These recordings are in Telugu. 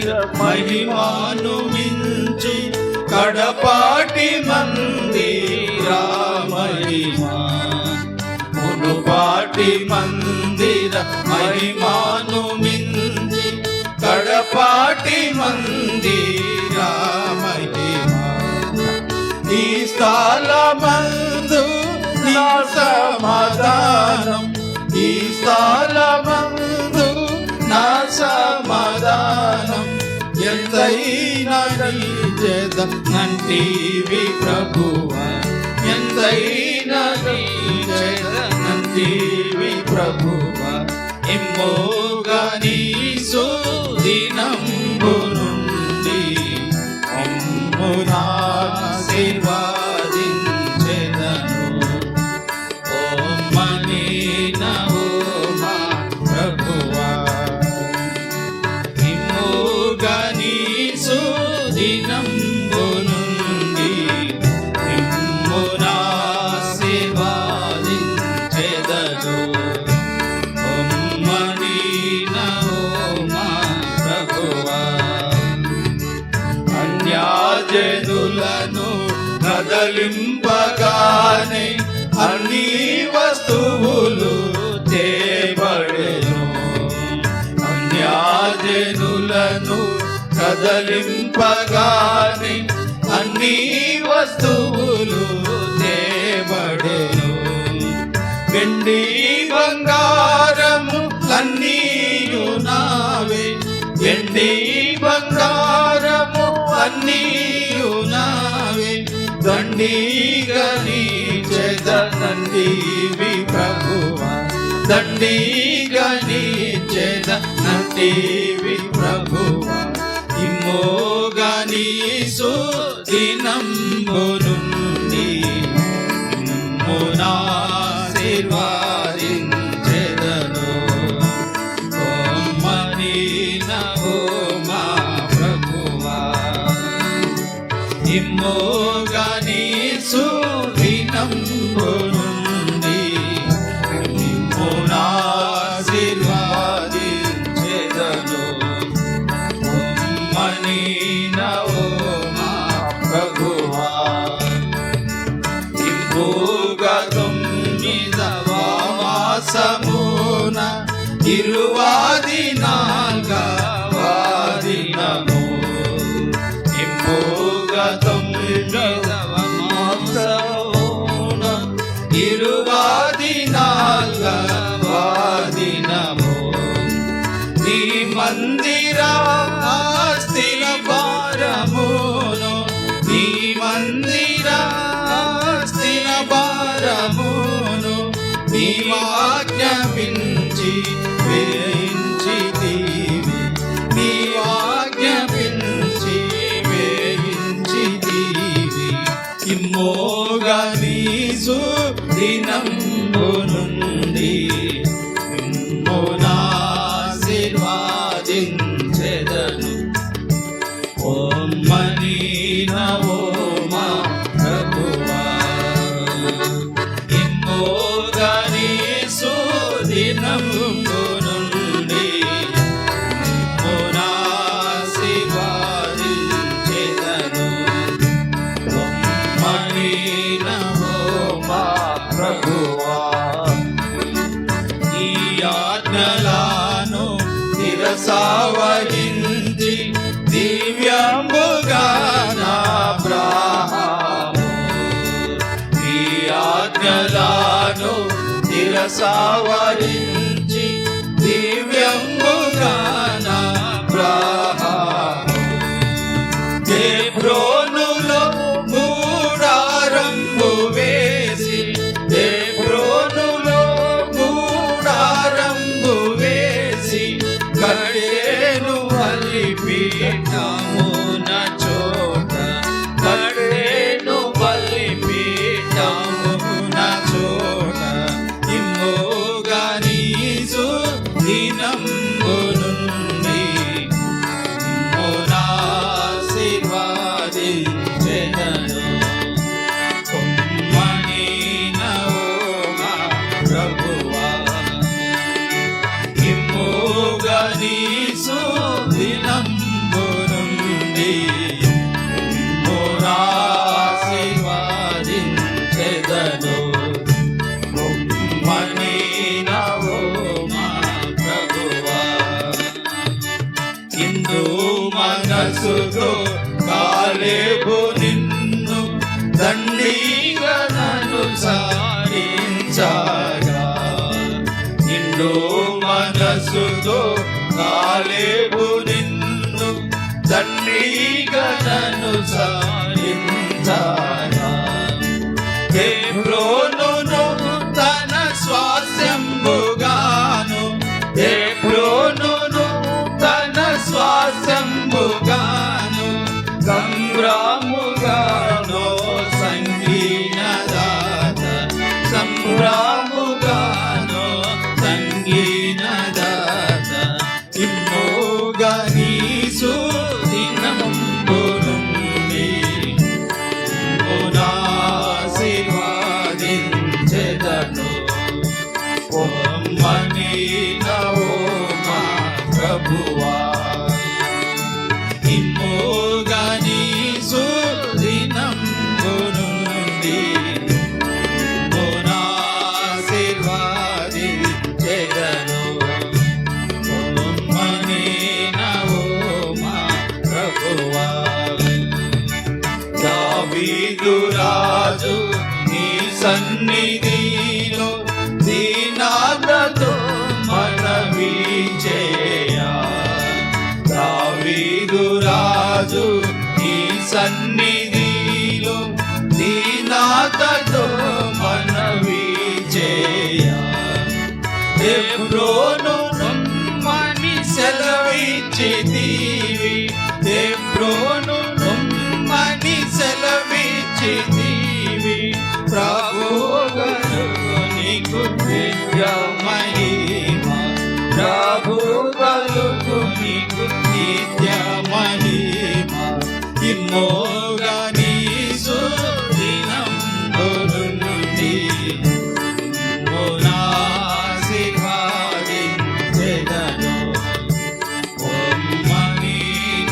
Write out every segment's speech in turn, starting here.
మందిర మహిమాను మించి కడపాటి మందిర మహిమా మునుపాటి మందిర మహిమాను మించి కడపాటి మందిర మహిమా ఈ స్థలమందు నా సమాధానం ఈ స్థలమందు నా సమాధానం ఎంతైనా నంటివి ప్రభువా ఎంతైనా నంటివి ప్రభువా ఇమ్మోగా నీ సుదినంబు నుండి ఆశీర్వాదించెదను ఓమని నమో ప్రభువా ఇమ్మోగా నీ సుదినంబు నుండి ఆశీర్వాదించెదను ఓమని నమో ప్రభువా అన్యజనులను కదలింపగానే అన్ని వస్తువులు తేబడెను అన్యజనులను కదలింపగానే అన్ని వస్తువులు తేబడెను వెండి బంగారము అన్నీయు నావే వెండి బంగారము అన్నీయు నావే దండిగా నీచెదనంటివి ప్రభువా దండిగా నీచెదనంటివి ప్రభువా ఇమ్మోగా నీ సుదినంబు నుండి ఆశీర్వాదించెదను ఓమని నమో ప్రభువా ఇమ్మోగా నీ సుదినంబు నుండి ఆశీర్వాదించెదను ఓమని నమో ప్రభువా ఇమ్మోగా తొమ్మిదవ మాసమున 24వ దినము ఇమ్మోగా తొమ్మిదవ మాసమున 24వ దినము నీ మందిర ఆస్తిల భారమును నీ మందిర ఆస్తిల భారమును నీ ఆజ్ఞాపించి వేయించితివి నీ ఆజ్ఞాపించి వేయించితివి ఇమ్మోగా నీ సుదినంబు నుండి ఆశీర్వాదించెదను ఓమని నమో ప్రభువా ఇమ్మోగా నీ సుదినంబు నుండి ఆశీర్వాదించెదను ఓమని నమో ప్రభువా ఈ ఆజ్ఞలను శిరసావహించి దివ్యంబుగా నాబ్రాహాము ఈ ఆజ్ఞలను శిరసావహించి దివ్యంబుగా నాబ్రాహాము హెబ్రోనులో గూడారంబు వేసి హెబ్రోనులో గూడారంబు వేసి కడేను బలిపీఠమున చోట కడేను బలిపీఠమున చోట ఇమ్మోగా నీ సుదినంబు నుండి ఆశీర్వాదించెదను మనసుతో కాలేబు నిన్ను దండిగా నన్ను సారించగా నిండు మనసుతో కాలేబు నిన్ను దండిగా నన్ను సారించగా హెబ్రోనును తన స్వాస్యంబుగాను హెబ్రోనును తన స్వాస్యంబుగాను సంభ్రముగాను సంగీనదాత సంభ్రముగాను సంగీనదాత ఇమ్మోగా నీ సుదినంబు నుండి ఆశీర్వాదించెదను ఓమ్మని నవోమా ప్రభువా ఇమ్మోగా నీ సుదినంబు నుండి ఆశీర్వాదించెదను ఓమ్మని నవోమా ప్రభువా దావీదు రాజు నీ సన్నిధిలో దీనార్ద్రతో మనవి చేయా దావీదు రాజు నీ సన్నిధిలో దీనార్ద్రతో మనవి చేయా హెబ్రోను నమ్మని సెలవిచ్చితివి హెబ్రోను నమ్మని సెలవిచ్చితివి ప్రభువును నీకు నిత్య మహిమ ప్రభువుకు నీకు నిత్య మహిమ ఇమ్మోగా నీ సుదినంబు నుండి ఆశీర్వాదించెదను ఓమ్మని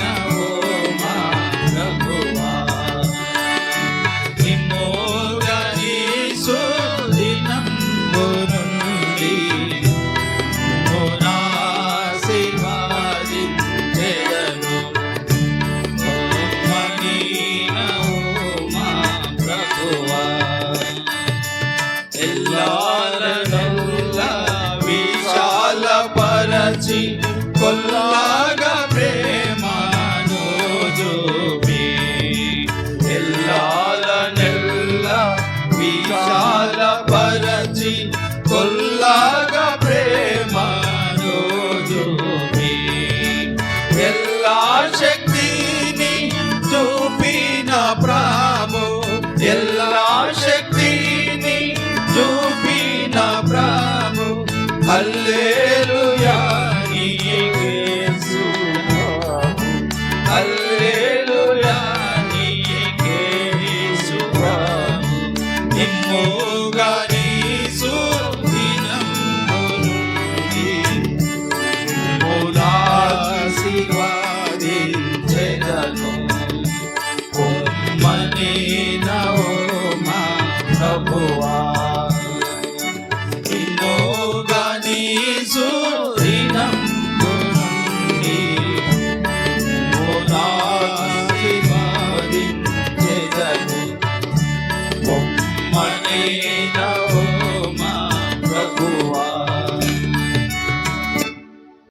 నవోమా ప్రభువా ఇమ్మోగా నీ సుదినంబు నుండి ఆశీర్వాదించెదను ఓమ్మని నవోమా ప్రభువా ఎల్లారనల్లా విశాలపరచి కొల్లాగా ప్రేమను చూపి ఎల్లారనల్లా విశాలపరచి కొల్లాగా ప్రేమను చూపి ఎల్లా శక్తిని చూపిన ప్రభు ఎల్లా శక్తిని చూపిన ప్రభు హల్లెలూయా నీకే స్తుతి హల్లెలూయా నీకే స్తుతి ఇమ్మోగా నీ సుదినంబు నుండి ఆశీర్వాదించెదను ఓమ్మని నవోమా ప్రభువా ఇమ్మోగా నీ సుదినంబు నుండి ఆశీర్వాదించెదను ఓమ్మని నవోమా